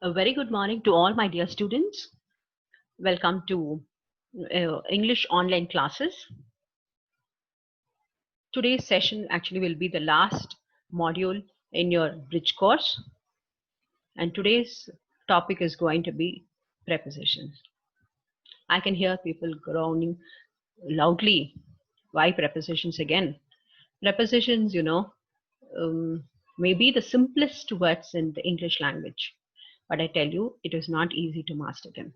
A very good morning to all my dear students. Welcome to English online classes. Today's session actually will be the last module in your bridge course, and today's topic is going to be prepositions. I can hear people groaning loudly. Why prepositions again? Prepositions, um, may be the simplest words in the English language, but I tell you, it is not easy to master them.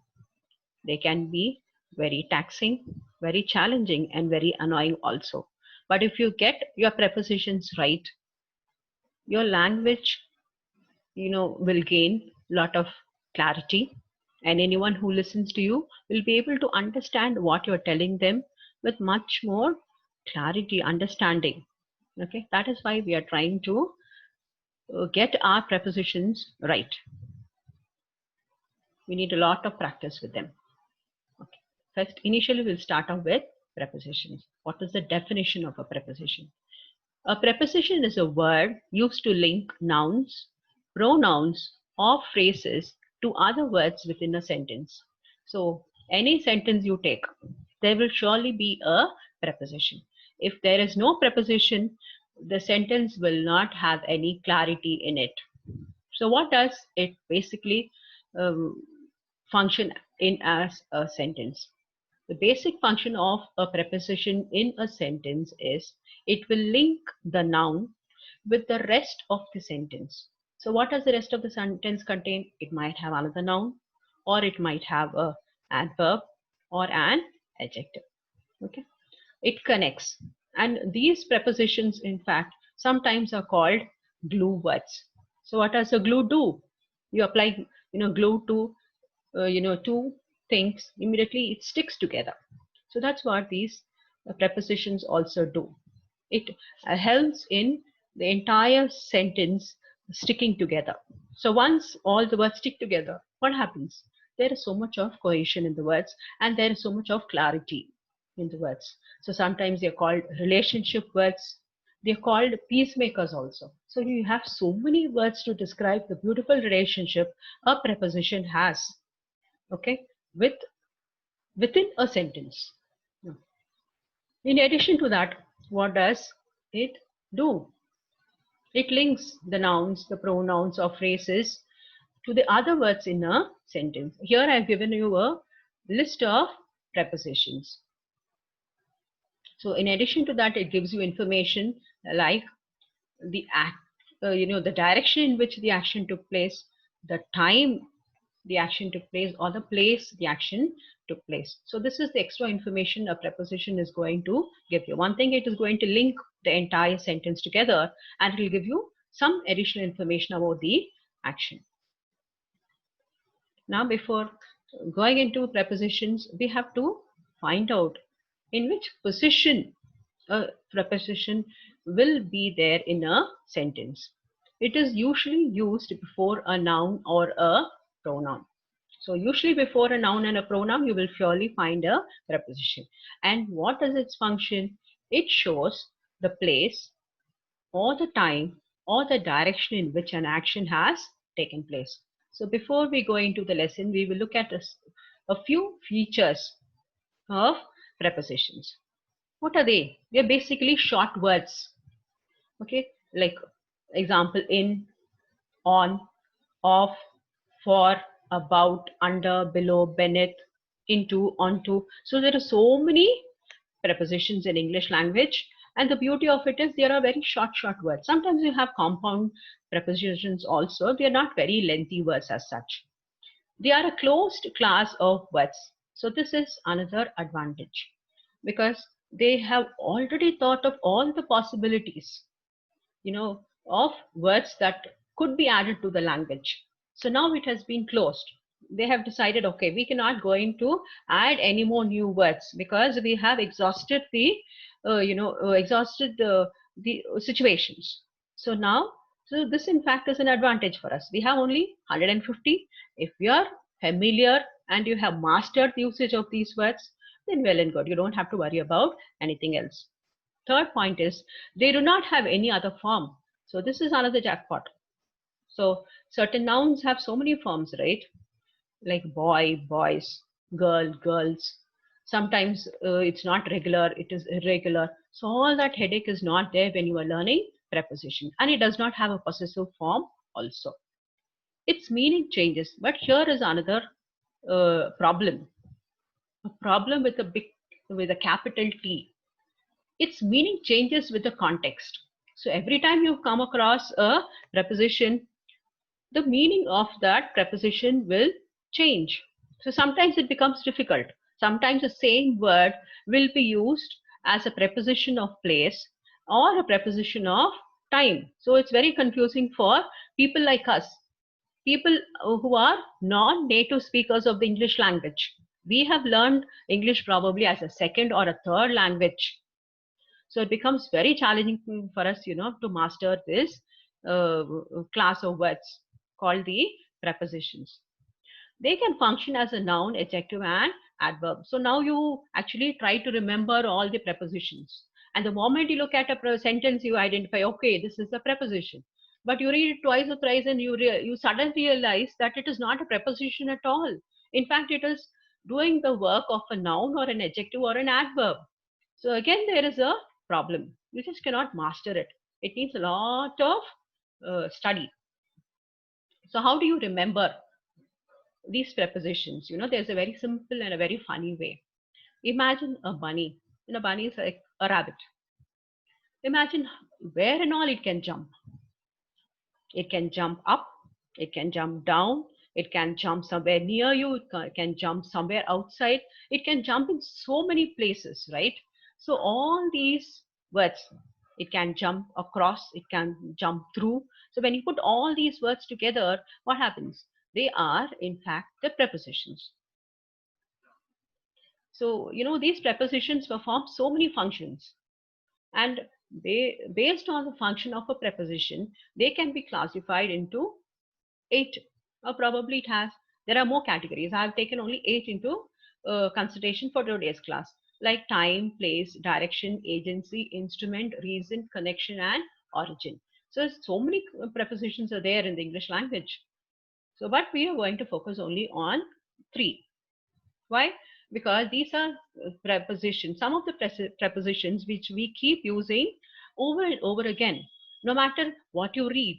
They can be very taxing, very challenging, and very annoying also. But if you get your prepositions right, your language, will gain a lot of clarity, and anyone who listens to you will be able to understand what you're telling them with much more clarity, understanding. Okay, that is why we are trying to get our prepositions right. We need a lot of practice with them. Okay. First, initially we'll start off with prepositions. What is the definition of a preposition? A preposition is a word used to link nouns, pronouns, or phrases to other words within a sentence. So, any sentence you take, there will surely be a preposition. If there is no preposition, the sentence will not have any clarity in it. So, what does it basically um, function in as a sentence? The basic function of a preposition in a sentence is it will link the noun with the rest of the sentence. So what does the rest of the sentence contain? It might have another noun, or it might have a adverb or an adjective. Okay. It connects. And these prepositions, in fact, sometimes are called glue words. So what does a glue do? You apply, glue to two things, immediately it sticks together. So that's what these prepositions also do. It helps in the entire sentence sticking together. So once all the words stick together, what happens? There is so much of cohesion in the words, and there is so much of clarity in the words. So sometimes they're called relationship words. They're called peacemakers also. So you have so many words to describe the beautiful relationship a preposition has, okay, within a sentence. In addition to that, what does it do? It links the nouns, the pronouns, or phrases to the other words in a sentence. Here I've given you a list of prepositions. So in addition to that, it gives you information like the act, the direction in which the action took place, the time the action took place, or the place the action took place. So this is the extra information a preposition is going to give you. One thing, it is going to link the entire sentence together, and it will give you some additional information about the action. Now, before going into prepositions, we have to find out in which position a preposition will be there in a sentence. It is usually used before a noun or a pronoun. So usually before a noun and a pronoun, you will surely find a preposition. And what is its function? It shows the place or the time or the direction in which an action has taken place. So before we go into the lesson, we will look at a few features of prepositions. What are they? They're basically short words. Okay, like example, in, on, of, for, about, under, below, beneath, into, onto. So there are so many prepositions in English language, and the beauty of it is there are very short words. Sometimes you have compound prepositions also. They are not very lengthy words as such. They are a closed class of words. So this is another advantage, because they have already thought of all the possibilities, of words that could be added to the language. So now it has been closed. They have decided, okay, we cannot going to add any more new words because we have exhausted the situations. So now, so this in fact is an advantage for us. We have only 150. If you are familiar and you have mastered the usage of these words, then well and good. You don't have to worry about anything else. Third point is they do not have any other form. So this is another jackpot. So certain nouns have so many forms, right? Like boy, boys, girl, girls. Sometimes it's not regular, it is irregular. So all that headache is not there when you are learning preposition, and it does not have a possessive form also. Its meaning changes, but here is another problem. A problem with a capital T. Its meaning changes with the context. So every time you come across a preposition, the meaning of that preposition will change. So sometimes it becomes difficult. Sometimes the same word will be used as a preposition of place or a preposition of time. So it's very confusing for people like us, people who are non-native speakers of the English language. We have learned English probably as a second or a third language. So it becomes very challenging for us, to master this uh, class of words called the prepositions. They can function as a noun, adjective, and adverb. So now you actually try to remember all the prepositions. And the moment you look at a sentence, you identify, okay, this is a preposition. But you read it twice or thrice, and you suddenly realize that it is not a preposition at all. In fact, it is doing the work of a noun or an adjective or an adverb. So again, there is a problem. You just cannot master it. It needs a lot of study. So how do you remember these prepositions? There's a very simple and a very funny way. Imagine a bunny. Bunny is like a rabbit. Imagine where and all it can jump. It can jump up, it can jump down, it can jump somewhere near you, it can jump somewhere outside, it can jump in so many places, right? So all these words, it can jump across, it can jump through. So when you put all these words together, what happens? They are in fact the prepositions. So these prepositions perform so many functions, and they, based on the function of a preposition, they can be classified into eight, or probably it has, there are more categories. I have taken only eight into consideration for today's class, like time, place, direction, agency, instrument, reason, connection, and origin. So many prepositions are there in the English language. So but we are going to focus only on three. Why? Because these are prepositions, some of the prepositions which we keep using over and over again. No matter what you read,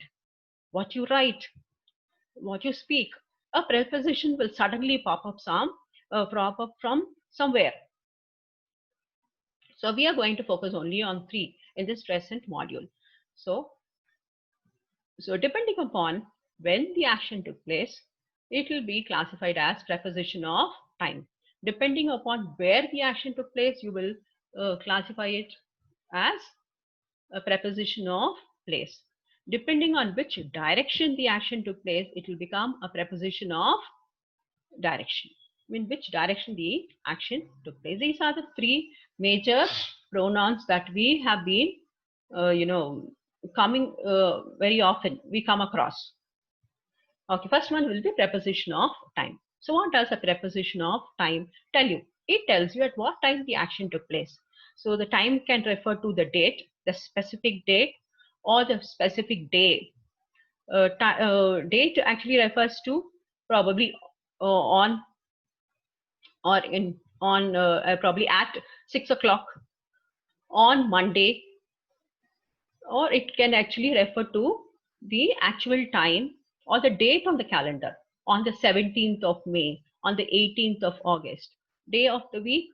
what you write, what you speak, a preposition will suddenly pop up from somewhere. So we are going to focus only on three in this present module. So depending upon when the action took place, it will be classified as preposition of time. Depending upon where the action took place, you will classify it as a preposition of place. Depending on which direction the action took place, it will become a preposition of direction. In which direction the action took place. These are the three major pronouns that we have been, coming very often. We come across. Okay, first one will be preposition of time. So what does a preposition of time tell you? It tells you at what time the action took place. So the time can refer to the date, the specific date, or the specific day. Date actually refers to probably on or in on probably at 6 o'clock on Monday, or it can actually refer to the actual time or the date on the calendar, on the 17th of May, on the 18th of August, day of the week,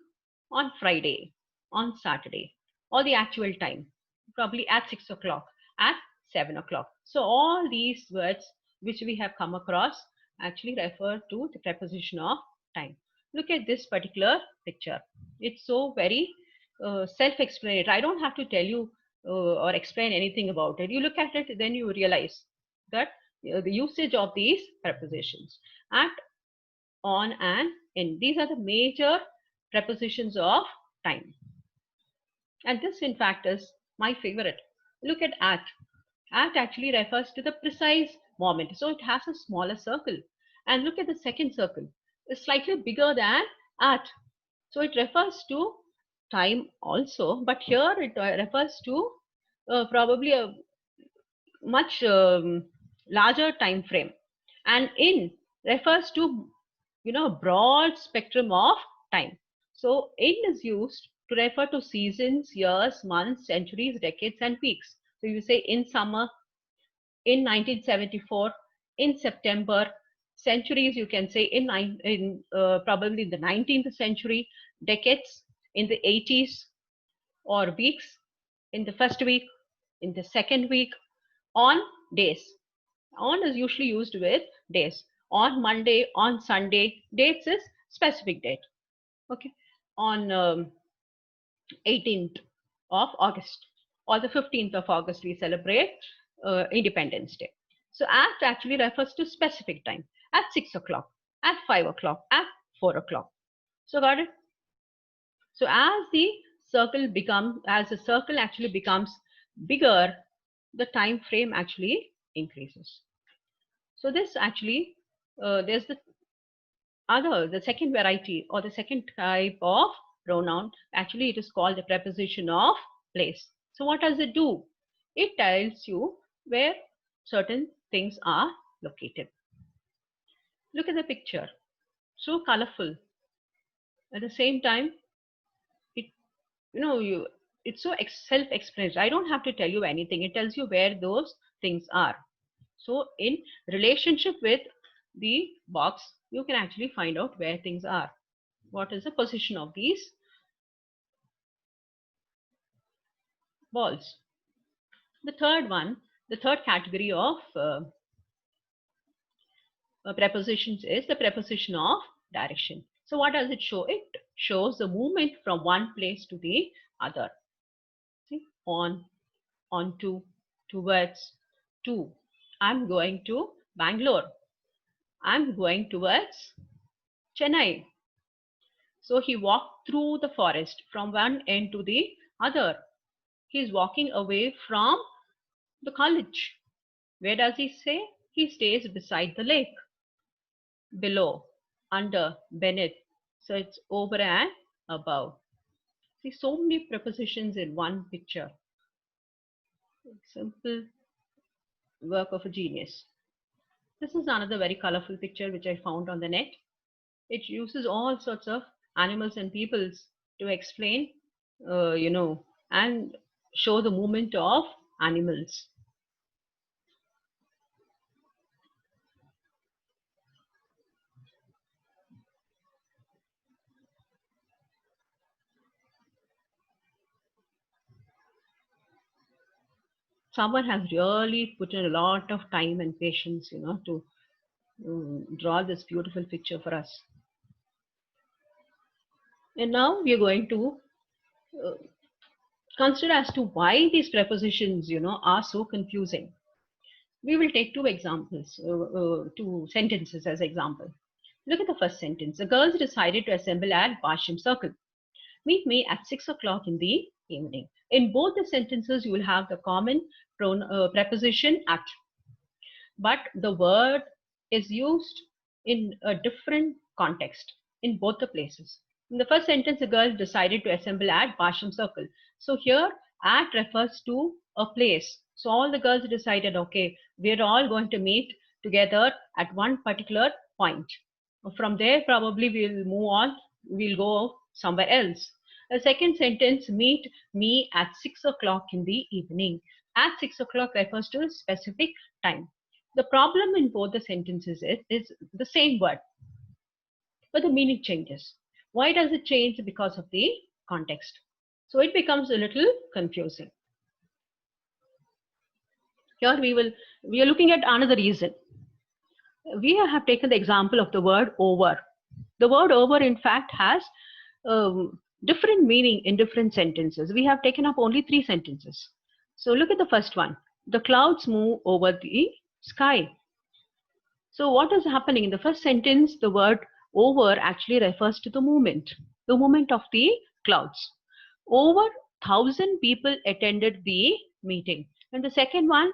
on Friday, on Saturday, or the actual time, probably at 6 o'clock, at 7 o'clock. So all these words which we have come across actually refer to the preposition of time. Look at this particular picture. It's so very self-explanatory. I don't have to tell you or explain anything about it. You look at it, then you realize that the usage of these prepositions: at, on, and in. These are the major prepositions of time. And this, in fact, is my favorite. Look at at. At actually refers to the precise moment. So it has a smaller circle. And look at the second circle. It's slightly bigger than at. So it refers to time also, but here it refers to probably a much larger time frame, and in refers to broad spectrum of time. So in is used to refer to seasons, years, months, centuries, decades, and weeks. So you say in summer, in 1974, in September. Centuries, you can say in probably the 19th century. Decades, in the 80s, or weeks, in the first week, in the second week. On, days. On is usually used with days. On Monday, on Sunday. Dates is specific date. Okay. On 18th of August or the 15th of August, we celebrate Independence Day. So act actually refers to specific time, at 6 o'clock, at 5 o'clock, at 4 o'clock. So got it? So as the circle actually becomes bigger, the time frame actually increases. So this actually, there's the second variety or the second type of pronoun. Actually, it is called the preposition of place. So what does it do? It tells you where certain things are located. Look at the picture. So colorful. At the same time, it it's so self-explanatory. I don't have to tell you anything. It tells you where those things are. So in relationship with the box, you can actually find out where things are. What is the position of these balls? The third category of prepositions is the preposition of direction. So what does it show? It shows the movement from one place to the other. See, on, onto, towards, to. I'm going to Bangalore. I'm going towards Chennai. So he walked through the forest from one end to the other. He's walking away from the college. Where does he stay? He stays beside the lake. Below, under, beneath. So it's over and above. See, so many prepositions in one picture. Simple work of a genius. This is another very colorful picture which I found on the net. It uses all sorts of animals and peoples to explain, and show the movement of animals. Someone has really put in a lot of time and patience, to draw this beautiful picture for us. And now we are going to consider as to why these prepositions, are so confusing. We will take two examples, two sentences as example. Look at the first sentence. The girls decided to assemble at Basham Circle. Meet me at 6 o'clock in the evening. In both the sentences, you will have the common preposition at. But the word is used in a different context in both the places. In the first sentence, the girl decided to assemble at Basham Circle. So here, at refers to a place. So all the girls decided, okay, we're all going to meet together at one particular point. From there, probably we'll move on, we'll go somewhere else. The second sentence, meet me at 6 o'clock in the evening. At 6 o'clock refers to a specific time. The problem in both the sentences is the same word, but the meaning changes. Why does it change? Because of the context. So it becomes a little confusing. Here we are looking at another reason. We have taken the example of the word over. The word over, in fact, has different meaning in different sentences. We have taken up only 3 sentences. So look at the first one. The clouds move over the sky. So what is happening in the first sentence? The word over actually refers to the movement of the clouds. Over 1,000 people attended the meeting. And the second one,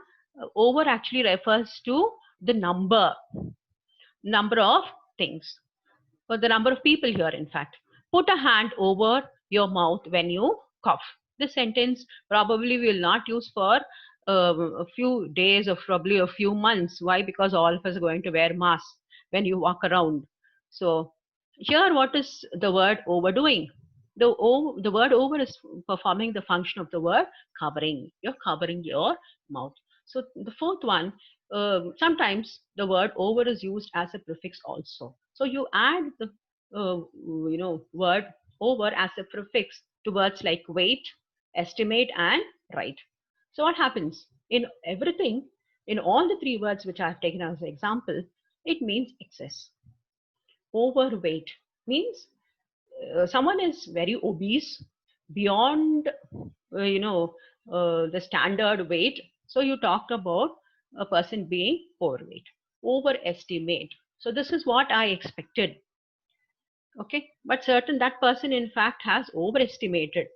over actually refers to the number of things, or the number of people here, in fact. Put a hand over your mouth when you cough. This sentence probably we will not use for a few days or probably a few months. Why? Because all of us are going to wear masks when you walk around. So here, what is the word over doing? The word over is performing the function of the word covering. You're covering your mouth. So the fourth one, sometimes the word over is used as a prefix also. So you add the word over as a prefix to words like wait, estimate, and write. So what happens in everything, in all the three words which I have taken as an example, it means excess. Overweight means someone is very obese beyond the standard weight. So you talked about a person being overweight. Overestimate, so this is what I expected. Okay, but certain that person in fact has overestimated,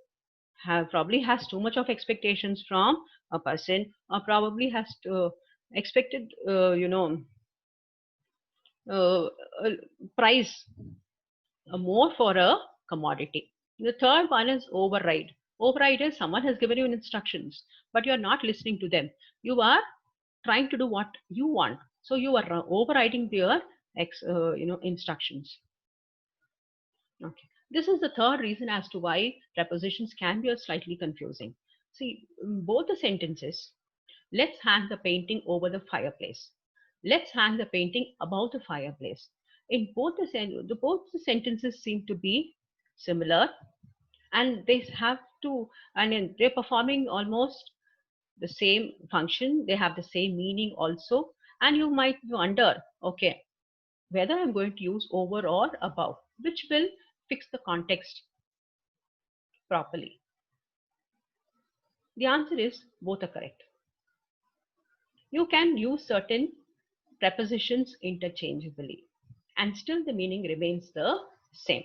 probably has too much of expectations from a person, or probably has to expected a price more for a commodity. The third one is override. Override is someone has given you instructions, but you are not listening to them. You are trying to do what you want, so you are overriding their instructions. Okay, this is the third reason as to why prepositions can be slightly confusing. See, both the sentences, let's hang the painting over the fireplace. Let's hang the painting above the fireplace. In both both the sentences seem to be similar, and they have to, and they're performing almost the same function. They have the same meaning also, and you might wonder, okay, whether I'm going to use over or above, which will fix the context properly. The answer is both are correct. You can use certain prepositions interchangeably and still the meaning remains the same.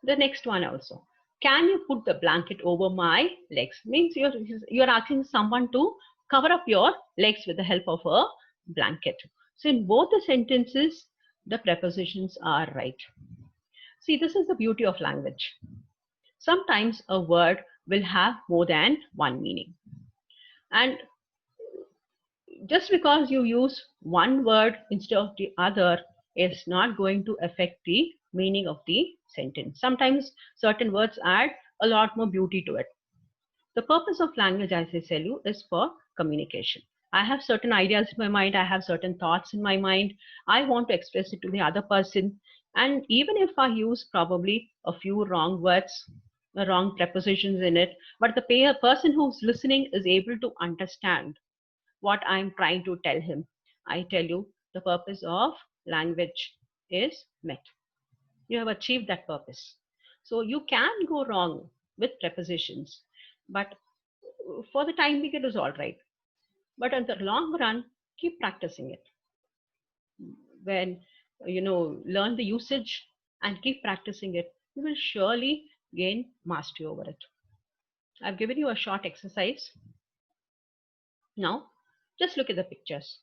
The next one also. Can you put the blanket over my legs? Means you're asking someone to cover up your legs with the help of a blanket. So in both the sentences, the prepositions are right. See, this is the beauty of language. Sometimes a word will have more than one meaning. And just because you use one word instead of the other is not going to affect the meaning of the sentence. Sometimes certain words add a lot more beauty to it. The purpose of language, as I tell you, is for communication. I have certain ideas in my mind, I have certain thoughts in my mind, I want to express it to the other person. And even if I use probably a few wrong words, wrong prepositions in it, but the person who's listening is able to understand what I'm trying to tell him, I tell you, the purpose of language is met. You have achieved that purpose. So you can go wrong with prepositions, but for the time being, it is all right. But in the long run, keep practicing it. When learn the usage and keep practicing it, you will surely gain mastery over it. I've given you a short exercise. Now, just look at the pictures.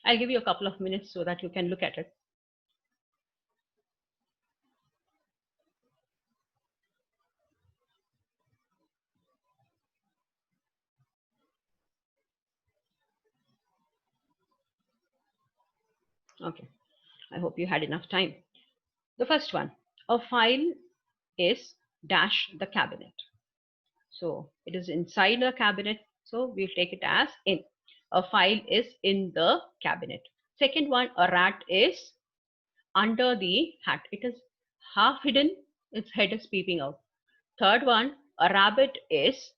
I'll give you a couple of minutes so that you can look at it. Okay, I hope you had enough time. The first one, a file is dash the cabinet. So it is inside the cabinet. So we'll take it as in. A file is in the cabinet. Second one, a rat is under the hat. It is half hidden. Its head is peeping out. Third one, a rabbit is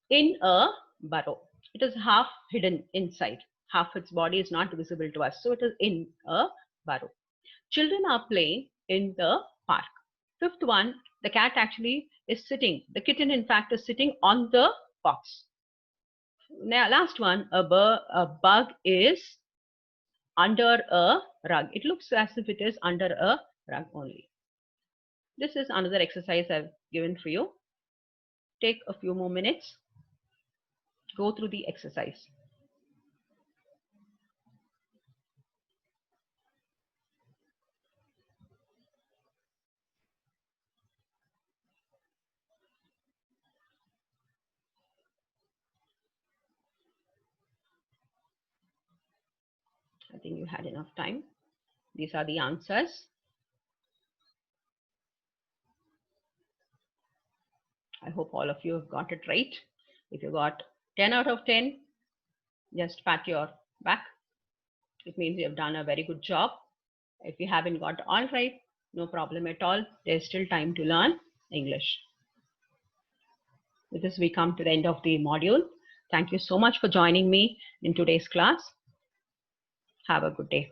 in a burrow. It is half hidden inside. Half its body is not visible to us. So it is in a burrow. Children are playing in the park. Fifth one, the cat actually is sitting. The kitten, in fact, is sitting on the box. Now, last one, a bug is under a rug. It looks as if it is under a rug only. This is another exercise I've given for you. Take a few more minutes. Go through the exercise. I think you had enough time. These are the answers. I hope all of you have got it right. If you got 10 out of 10, just pat your back. It means you have done a very good job. If you haven't got all right, no problem at all. There's still time to learn English. With this, we come to the end of the module. Thank you so much for joining me in today's class. Have a good day.